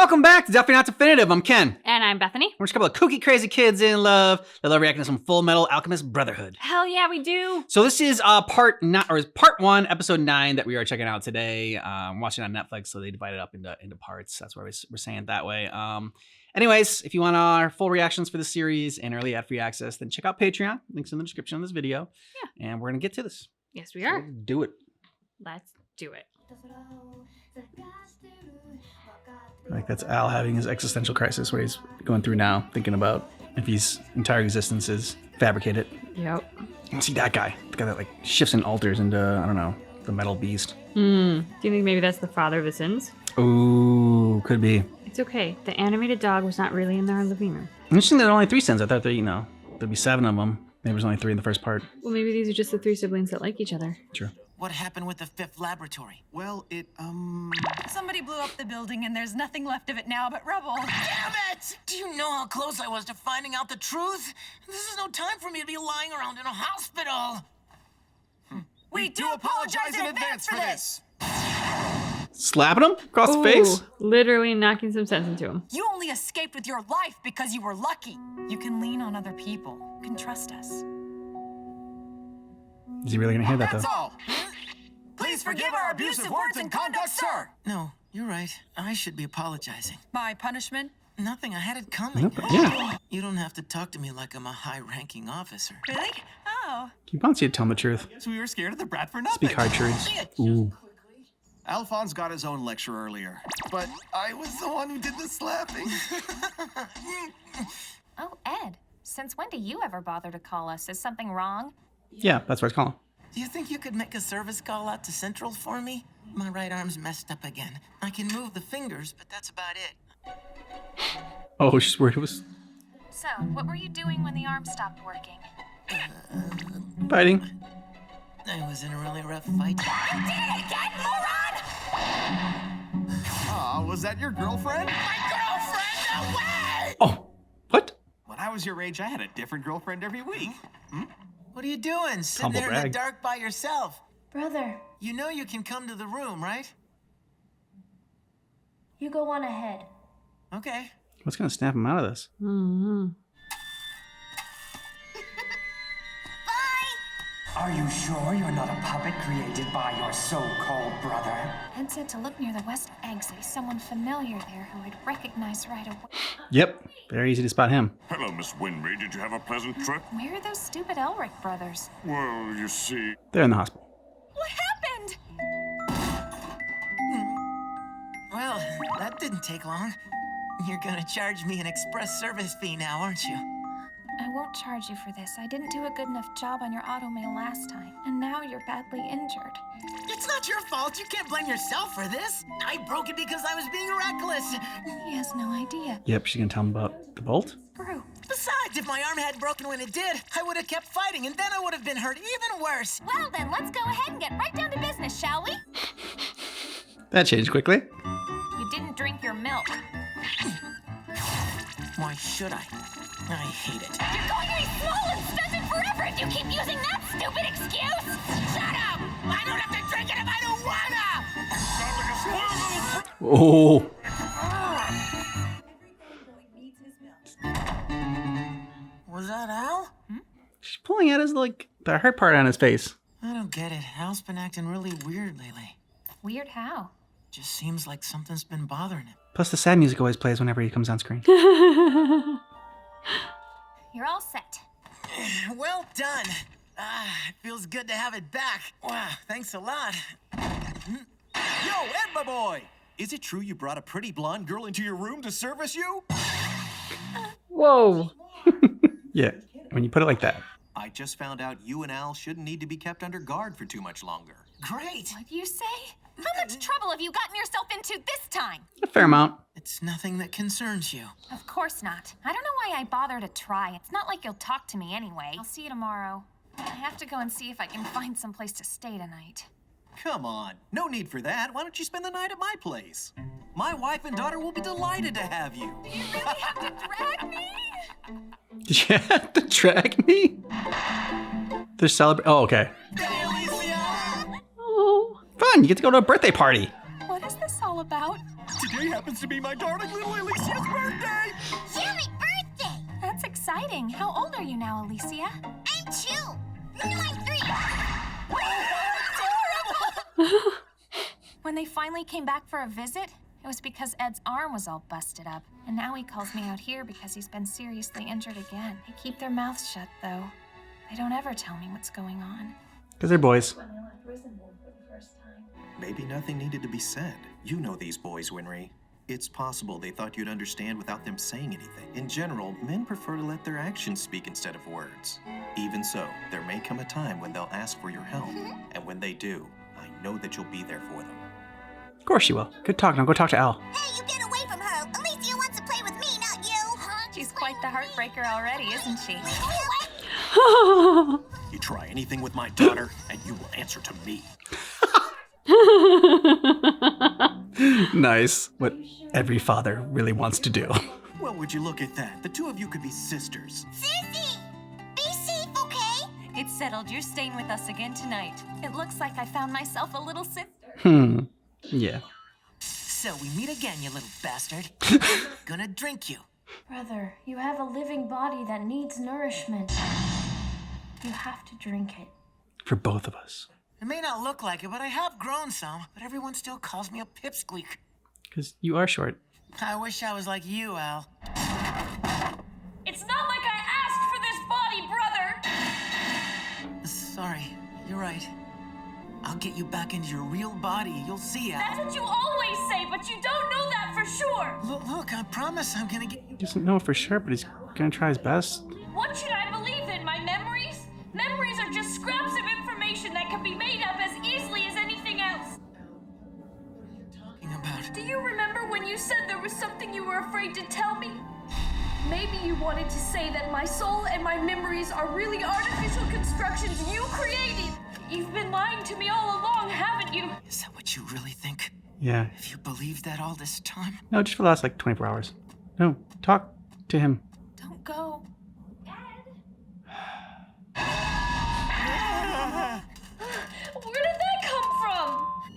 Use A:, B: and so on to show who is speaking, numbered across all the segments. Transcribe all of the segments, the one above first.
A: Welcome back to Definitely Not Definitive. I'm Ken.
B: And I'm Bethany.
A: We're just a couple of kooky, crazy kids in love that love reacting to some Fullmetal Alchemist Brotherhood.
B: Hell yeah, we do.
A: So this is part 1, episode 9 that we are checking out today. Watching on Netflix, so they divide it up into parts. That's why we're saying it that way. Anyways, if you want our full reactions for the series and early ad-free access, then check out Patreon. Links in the description of this video. Yeah. And we're going to get to this.
B: Yes, we are.
A: So do it.
B: Let's do it.
A: Like that's Al having his existential crisis where he's going through now, thinking about if his entire existence is fabricated.
B: Yep.
A: You see that guy, the guy that like shifts and alters into, I don't know, the metal beast.
B: Do you think maybe that's the father of the sins?
A: Ooh, could be.
B: It's okay. The animated dog was not really in their living room.
A: Interesting that there are only 3 sins. I thought there, there'd be 7 of them. Maybe there's only 3 in the first part.
B: Well, maybe these are just the 3 siblings that like each other.
A: True.
C: What happened with the 5th laboratory? Well,
D: Somebody blew up the building and there's nothing left of it now but rubble.
C: Damn it! Do you know how close I was to finding out the truth? This is no time for me to be lying around in a hospital.
D: We do apologize in advance for this.
A: Slapping him across the face?
B: Literally knocking some sense into him.
D: You only escaped with your life because you were lucky. You can lean on other people. You can trust us.
A: Is he really gonna hear that though?
D: That's all. Please forgive our abusive words and conduct, sir.
C: No, you're right. I should be apologizing.
D: My punishment?
C: Nothing, I had it coming.
A: Nope, yeah.
C: You don't have to talk to me like I'm a high-ranking officer.
D: Really? Oh.
A: He wants you to tell him the truth.
E: So we were scared of the brat for nothing.
A: Speak hard truths. Ooh.
E: Alphonse got his own lecture earlier, but I was the one who did the slapping.
F: Oh, Ed, since when do you ever bother to call us? Is something wrong?
A: Yeah, that's what it's calling.
C: Do you think you could make a service call out to Central for me? My right arm's messed up again. I can move the fingers, but that's about it.
A: Oh, she's worried it was
F: So, what were you doing when the arm stopped working?
A: fighting.
C: I was in a really rough fight.
F: You did it again, moron!
E: Aw, was that your girlfriend?
C: My girlfriend, no way!
A: Oh, what?
E: When I was your age, I had a different girlfriend every week.
C: What are you doing? Sitting
A: Humble
C: there in
A: brag.
C: the dark by yourself?
G: Brother,
C: You know you can come to the room, right?
G: you go on ahead.
C: Okay.
A: What's gonna snap him out of this?
H: Are you sure you're not a puppet created by your so-called brother?
F: Ed said to look near the west exit. Someone familiar there who I'd recognize right away.
A: Yep, very easy to spot him.
I: Hello, Miss Winry. Did you have a pleasant trip?
F: Where are those stupid Elric brothers?
I: Well, you see...
A: They're in the hospital.
F: What happened?
C: Well, that didn't take long. You're gonna charge me an express service fee now, aren't you?
F: I won't charge you for this. I didn't do a good enough job on your auto mail last time. And now you're badly injured.
C: It's not your fault. You can't blame yourself for this. I broke it because I was being reckless.
F: He has no idea.
A: Yep, she's gonna tell him about the bolt.
F: Screw.
C: Besides, if my arm had broken when it did, I would have kept fighting, and then I would have been hurt even worse.
F: Well then, let's go ahead and get right down to business, shall we?
A: That changed quickly.
F: You didn't drink your milk.
C: Why should I? I hate it.
F: You're going to be small and stunted forever if you keep using that stupid excuse!
C: Shut up! I don't have to drink it if I don't wanna!
A: Oh.
C: Was that Al?
A: She's pulling at his, like, the hurt part on his face.
C: I don't get it. Al's been acting really weird lately.
F: Weird how?
C: Just seems like something's been bothering him.
A: Plus the sad music always plays whenever he comes on screen.
F: You're all set.
C: Well done. It feels good to have it back. Wow, thanks a lot.
E: Yo, Ed, my boy! Is it true you brought a pretty blonde girl into your room to service you?
B: Whoa.
A: Yeah, when you put it like that.
E: I just found out you and Al shouldn't need to be kept under guard for too much longer.
C: Great.
F: What'd you say? How much trouble have you gotten yourself into this time?
A: A fair amount.
C: It's nothing that concerns you.
F: Of course not. I don't know why I bother to try. It's not like you'll talk to me anyway. I'll see you tomorrow. I have to go and see if I can find some place to stay tonight.
E: Come on, no need for that. Why don't you spend the night at my place? My wife and daughter will be delighted to have you.
F: Do you really have to drag me?
A: Did you have to drag me? They're celebrating. Oh, okay.
C: Hey, Alicia!
B: Oh.
A: Fun, you get to go to a birthday party.
F: What is this all about?
E: Today today happens to be my darling little Alicia's birthday!
F: Yummy birthday! That's exciting. How old are you now, Alicia? I'm 2. I'm 3. When they finally came back for a visit, it was because Ed's arm was all busted up. And now he calls me out here because he's been seriously injured again. They keep their mouths shut, though. They don't ever tell me what's going on.
A: Because they're boys.
E: Maybe nothing needed to be said. You know these boys, Winry. It's possible they thought you'd understand without them saying anything. In general, men prefer to let their actions speak instead of words. Even so, there may come a time when they'll ask for your help. And when they do, I know that you'll be there for them.
A: Of course you will. Good talk. Now go talk to Al.
F: Hey, you get away from her! Alicia wants to play with me, not you! She's quite the heartbreaker already, isn't she?
E: You try anything with my daughter, and you will answer to me.
A: Nice. What every father really wants to do.
E: Well, would you look at that? The two of you could be sisters.
F: Sissy! Be safe, okay?
D: It's settled. You're staying with us again tonight.
F: It looks like I found myself a little sister.
A: Yeah.
C: So we meet again, you little bastard. Gonna drink you.
G: Brother, you have a living body that needs nourishment. You have to drink it.
A: For both of us.
C: It may not look like it, but I have grown some. But everyone still calls me a pipsqueak.
A: Because you are short.
C: I wish I was like you, Al.
D: It's not like I asked for this body, brother!
C: Sorry, you're right. I'll get you back into your real body. You'll see, Al.
D: That's what you always say, but you don't know that for sure!
C: Look, I promise I'm gonna get you.
A: He doesn't know for sure, but he's gonna try his best.
D: What should I believe in? My memories? Memories are just scraps of information that can be made up as easily as anything else.
C: Talking about.
D: Do you remember when you said there was something you were afraid to tell me? Maybe you wanted to say that my soul and my memories are really artificial constructions you created. You've been lying to me all along, haven't you?
C: Is that what you really think?
A: Yeah.
C: Have you believed that all this time?
A: No, just for the last like 24 hours. No, talk to him.
F: Don't go.
D: Where did that come from?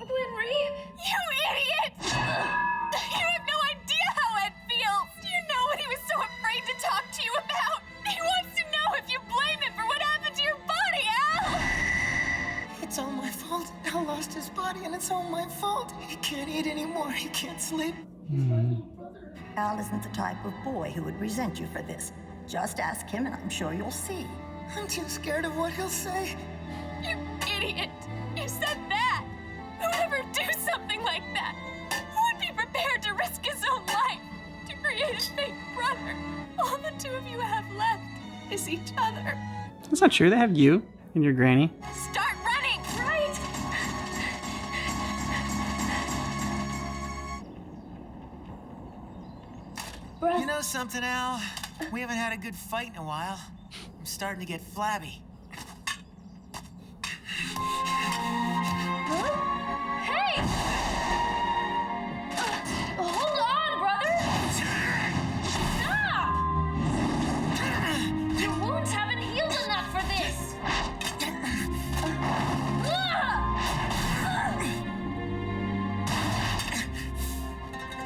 D: Winry? You idiot! You have no idea how Ed feels! Do you know what he was so afraid to talk to you about? He wants to know if you blame him for what happened to your body, Al!
C: It's all my fault. Al lost his body, and it's all my fault. He can't eat anymore. He can't sleep.
J: Al isn't the type of boy who would resent you for this. Just ask him, and I'm sure you'll see.
C: I'm too scared of what he'll say.
D: You idiot! You said that! Who would ever do something like that? Who would be prepared to risk his own life to create a fake brother? All the two of you have left is each other.
A: That's not true. They have you and your granny.
D: Start running, right?
C: You know something, Al? We haven't had a good fight in a while. I'm starting to get flabby.
D: Hey! Hold on, brother! Stop! Your wounds haven't healed enough for this!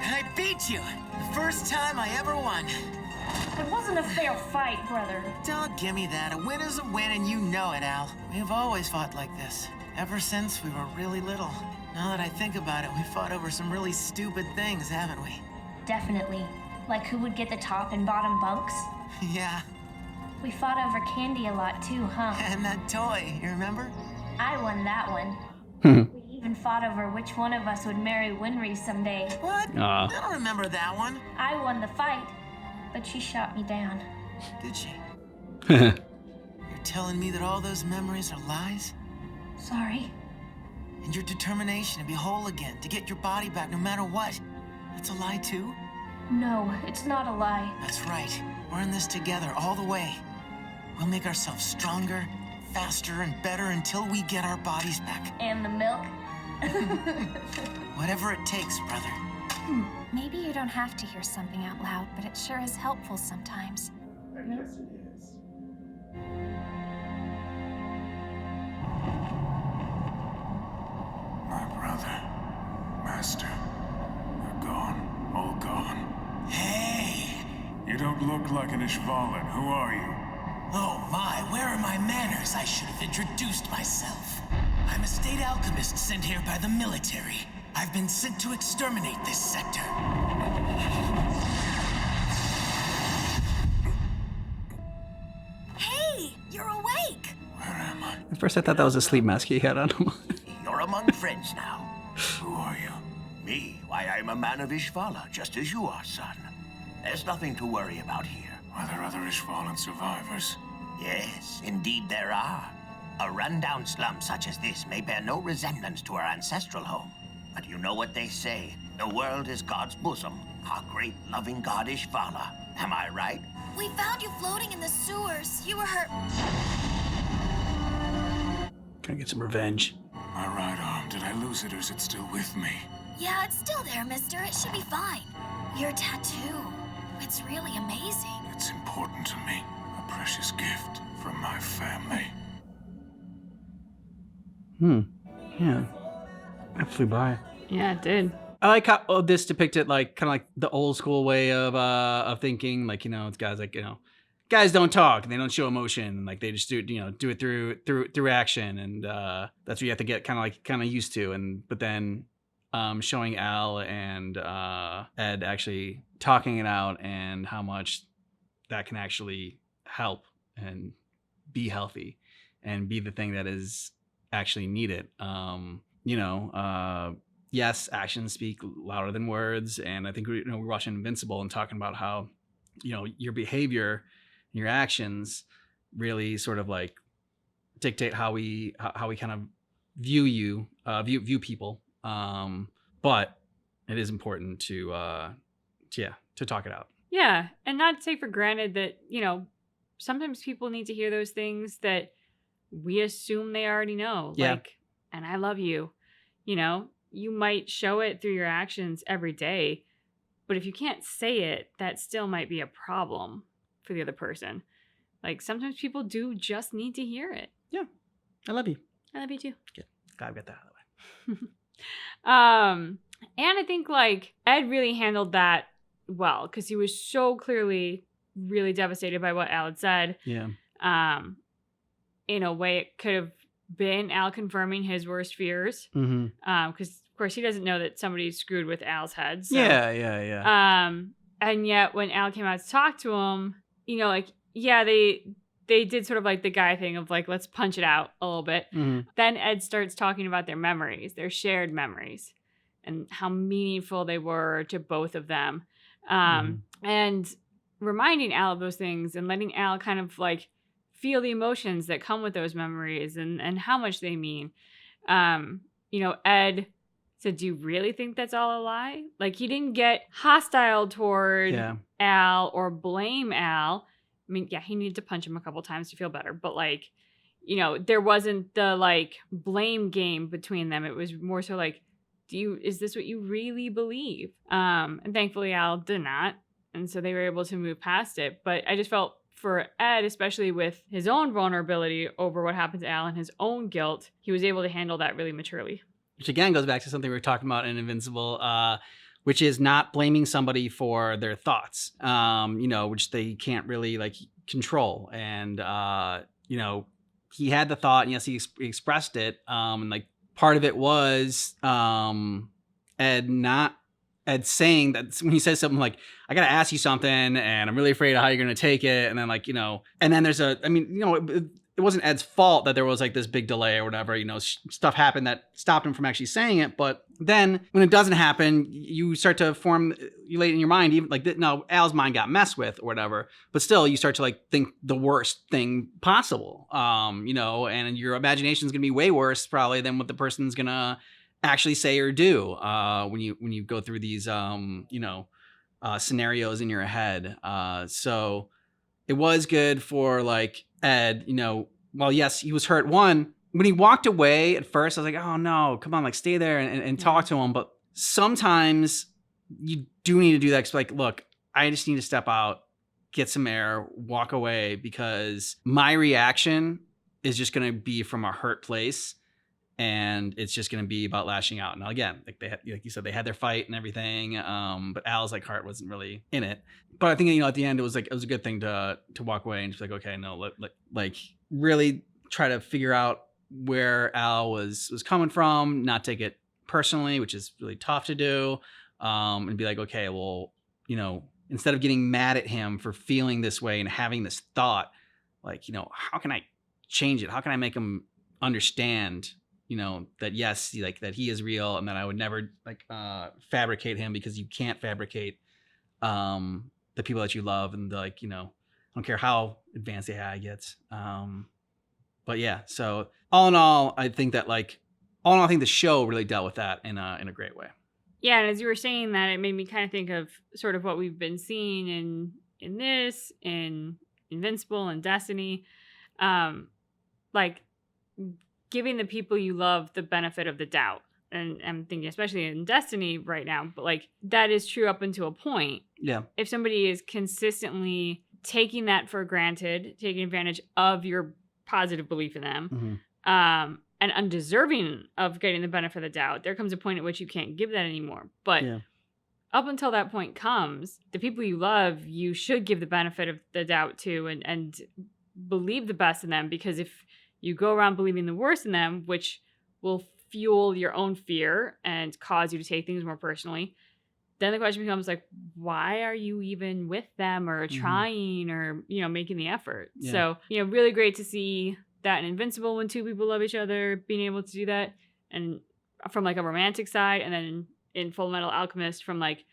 C: I beat you! The first time I ever won.
G: It wasn't a fair fight, brother.
C: Don't give me that. A win is a win, and you know it, Al. We have always fought like this. Ever since we were really little. Now that I think about it, we fought over some really stupid things, haven't we?
G: Definitely. Like who would get the top and bottom bunks?
C: Yeah.
G: We fought over candy a lot too, huh?
C: And that toy, you remember?
G: I won that one. We even fought over which one of us would marry Winry someday.
C: What? I don't remember that one.
G: I won the fight, but she shot me down.
C: Did she? You're telling me that all those memories are lies?
G: Sorry.
C: And your determination to be whole again, to get your body back no matter what, that's a lie too?
G: No, it's not a lie.
C: That's right. We're in this together all the way. We'll make ourselves stronger, faster, and better until we get our bodies back.
G: And the milk?
C: Whatever it takes, brother.
F: Maybe you don't have to hear something out loud, but it sure is helpful sometimes.
I: I guess it is. My brother, Master, are gone. don't look like an Ishvalan. Who are you?
C: Oh my, where are my manners? I should have introduced myself. I'm a state alchemist sent here by the military. I've been sent to exterminate this sector.
D: Hey, you're awake.
I: Where am I?
A: At first I thought that was a sleep mask he had on him.
K: You're among friends now.
I: Who are you?
K: Me? Why, I'm a man of Ishvala, just as you are, son. There's nothing to worry about here.
I: Are there other Ishvalan survivors?
K: Yes, indeed there are. A rundown slum such as this may bear no resemblance to our ancestral home. But you know what they say. The world is God's bosom. Our great loving God Ishvala. Am I right?
D: We found you floating in the sewers. You were hurt.
A: Gonna get some revenge.
I: My right arm, did I lose it or is it still with me?
D: Yeah, it's still there, mister. It should be fine. Your tattoo. It's really amazing.
I: It's important to me. A precious gift from my family.
A: Yeah. That flew by.
B: Yeah, it did.
A: I like how this depicted like kind of like the old school way of thinking. Like, you know, it's guys like, you know, guys don't talk and they don't show emotion. Like they just do it through action. And that's what you have to get kind of used to. And but then showing Al and Ed actually talking it out and how much that can actually help and be healthy and be the thing that is actually needed. Yes, actions speak louder than words. And I think we're watching Invincible and talking about how, you know, your behavior, your actions really sort of like dictate how we kind of view people. But it is important to talk it out.
B: Yeah, and not take for granted that, you know, sometimes people need to hear those things that we assume they already know.
A: Yeah.
B: Like, and I love you. You know, you might show it through your actions every day, but if you can't say it, that still might be a problem for the other person. Like, sometimes people do just need to hear it.
A: Yeah. I love you.
B: I love you too.
A: Good. Glad I got that out of the way.
B: And I think like Ed really handled that well because he was so clearly really devastated by what Al had said.
A: Yeah.
B: In a way, it could have been Al confirming his worst fears.
A: Mm-hmm.
B: Because of course he doesn't know that somebody screwed with Al's head. So.
A: Yeah.
B: And yet when Al came out to talk to him, you know, like, yeah, they did sort of like the guy thing of like, let's punch it out a little bit.
A: Mm-hmm.
B: Then Ed starts talking about their memories, their shared memories, and how meaningful they were to both of them. And reminding Al of those things and letting Al kind of like feel the emotions that come with those memories and how much they mean. You know, Ed said, do you really think that's all a lie? Like, he didn't get hostile toward Al or blame Al. I mean, yeah, he needed to punch him a couple times to feel better. But, like, you know, there wasn't the, like, blame game between them. It was more so like, is this what you really believe? And thankfully, Al did not. And so they were able to move past it. But I just felt for Ed, especially with his own vulnerability over what happened to Al and his own guilt, he was able to handle that really maturely.
A: Which again goes back to something we were talking about in Invincible, which is not blaming somebody for their thoughts, you know, which they can't really like control. And, you know, he had the thought, and yes, he expressed it. And like part of it was Ed saying that when he says something like, I got to ask you something and I'm really afraid of how you're going to take it. And then like, you know, and then there's it wasn't Ed's fault that there was like this big delay or whatever, you know, stuff happened that stopped him from actually saying it. But then when it doesn't happen, you start to formulate in your mind, even like, no, Al's mind got messed with or whatever, but still you start to like think the worst thing possible, you know, and your imagination is going to be way worse probably than what the person's going to actually say or do when you go through these, you know, scenarios in your head. So it was good for like Ed, you know, well, yes, he was hurt. One, when he walked away at first, I was like, oh no, come on, like stay there and talk to him. But sometimes you do need to do that. 'Cause like, look, I just need to step out, get some air, walk away because my reaction is just going to be from a hurt place. and it's just going to be about lashing out. Now, again, like like you said, they had their fight and everything, but Al's like heart wasn't really in it. But I think, you know, at the end, it was a good thing to walk away and just like, okay, no, like really try to figure out where Al was coming from, not take it personally, which is really tough to do, and be like, okay, well, you know, instead of getting mad at him for feeling this way and having this thought, like, you know, how can I change it? How can I make him understand, you know, that yes, like that he is real, and that I would never like fabricate him, because you can't fabricate the people that you love, and like, you know, I don't care how advanced the AI gets. But yeah, so all in all, I think that I think the show really dealt with that in a great way.
B: Yeah, and as you were saying that, it made me kind of think of sort of what we've been seeing in this, in Invincible and Destiny, like giving the people you love the benefit of the doubt. And I'm thinking especially in Destiny right now, but like that is true up until a point.
A: Yeah.
B: If somebody is consistently taking that for granted, taking advantage of your positive belief in them, and undeserving of getting the benefit of the doubt, there comes a point at which you can't give that anymore. But up until that point comes, the people you love, you should give the benefit of the doubt to, and believe the best in them, because if you go around believing the worst in them, which will fuel your own fear and cause you to take things more personally, then the question becomes like, why are you even with them or trying or, you know, making the effort?
A: Yeah.
B: So, you know, really great to see that in Invincible when two people love each other, being able to do that, and from like a romantic side, and then in Fullmetal Alchemist from like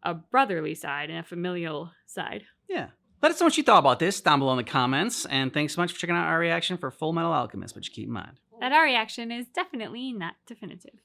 B: a brotherly side and a familial side.
A: Yeah. Let us know what you thought about this down below in the comments, and thanks so much for checking out our reaction for Fullmetal Alchemist, but you keep in mind
B: that our reaction is definitely not definitive.